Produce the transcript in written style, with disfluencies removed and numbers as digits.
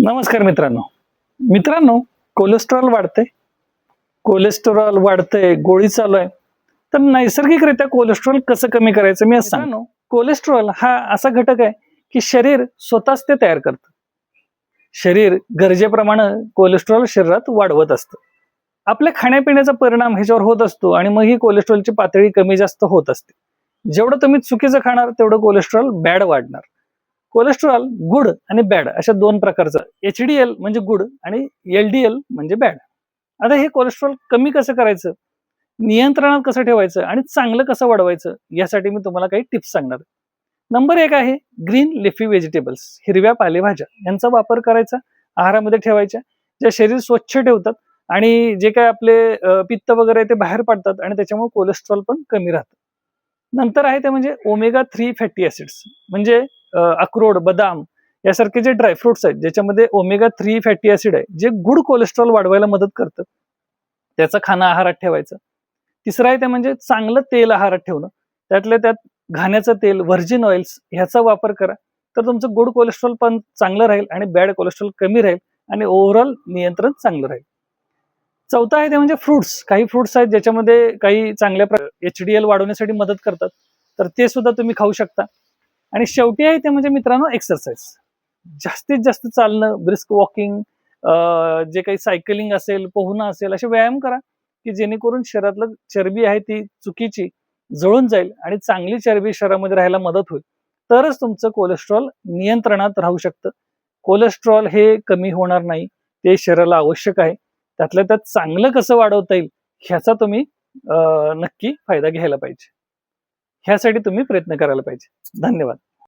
नमस्कार मित्रांनो कोलेस्ट्रॉल वाढतंय, गोळी चालू आहे. तर नैसर्गिकरित्या कोलेस्ट्रॉल कसं कमी करायचं मी सांगतो. कोलेस्ट्रॉल हा असा घटक आहे की शरीर स्वतःच ते तयार करतं. शरीर गरजेप्रमाणे कोलेस्ट्रॉल शरीरात वाढवत असतं. आपल्या खाण्यापिण्याचा परिणाम ह्याच्यावर होत असतो आणि मग ही कोलेस्ट्रॉलची पातळी कमी जास्त होत असते. जेवढं तुम्ही चुकीचं खाणार तेवढं कोलेस्ट्रॉल बॅड वाढणार. कोलेस्ट्रॉल गुड आणि बॅड अशा दोन प्रकारचं, HDL म्हणजे गुड आणि LDL म्हणजे बॅड. आता हे कोलेस्ट्रॉल कमी कसं करायचं, नियंत्रणात कसं ठेवायचं आणि चांगलं कसं वाढवायचं यासाठी मी तुम्हाला काही टिप्स सांगणार. नंबर 1 आहे ग्रीन लिफी व्हेजिटेबल्स, हिरव्या पालेभाज्या यांचा वापर करायचा, आहारामध्ये ठेवायच्या, ज्या शरीर स्वच्छ ठेवतात आणि जे काय आपले पित्त वगैरे ते बाहेर पडतात आणि त्याच्यामुळे कोलेस्ट्रॉल पण कमी राहतं. नंतर आहे ते म्हणजे ओमेगा 3 फॅटी ऍसिड्स, म्हणजे अक्रोड, बदाम यासारखे जे ड्रायफ्रुट्स आहेत ज्याच्यामध्ये ओमेगा 3 फॅटी ऍसिड आहे, जे गुड कोलेस्ट्रॉल वाढवायला मदत करतं, त्याचं खाणं आहारात ठेवायचं. तिसरं आहे ते म्हणजे चांगलं तेल आहारात ठेवणं, त्यातल्या त्यात घाण्याचं तेल, व्हर्जिन ऑइल्स ह्याचा वापर करा, तर तुमचं गुड कोलेस्ट्रॉल पण चांगलं राहील आणि बॅड कोलेस्ट्रॉल कमी राहील आणि ओव्हरऑल नियंत्रण चांगलं राहील. चौथा आहे ते म्हणजे फ्रुट्स. काही फ्रुट्स आहेत ज्याच्यामध्ये काही चांगल्या HDL वाढवण्यासाठी मदत करतात, तर ते सुद्धा तुम्ही खाऊ शकता. आणि शेवटी आहे ते म्हणजे मित्रांनो एक्सरसाइज. जास्तीत जास्त चालणं, ब्रिस्क वॉकिंग, जे काही सायकलिंग असेल, पोहणं असेल, असे व्यायाम करा की जेणेकरून शरीरातलं चरबी आहे ती चुकीची जळून जाईल आणि चांगली चरबी शरीरामध्ये राहायला मदत होईल. तरच तुमचं कोलेस्ट्रॉल नियंत्रणात राहू शकतं. कोलेस्ट्रॉल हे कमी होणार नाही, ते शरीराला आवश्यक आहे. त्यातल्या त्यात चांगलं कसं वाढवता येईल ह्याचा तुम्ही नक्की फायदा घ्यायला पाहिजे. ह्यासाठी तुम्ही प्रयत्न करायला पाहिजे. धन्यवाद.